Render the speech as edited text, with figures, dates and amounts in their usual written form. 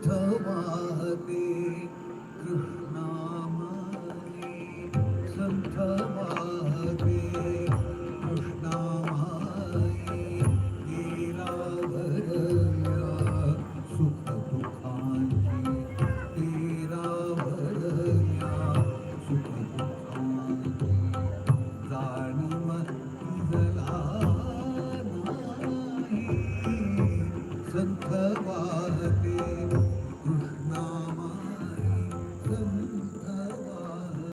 संथ वाहते कृष्णामाई, संथ वाहते कृष्णामाई, तेरा भरल्या सुख दुःखांची, तेरा भरल्या सुख दुःखांची, जाणीव तुझला नाही, संथ वाहते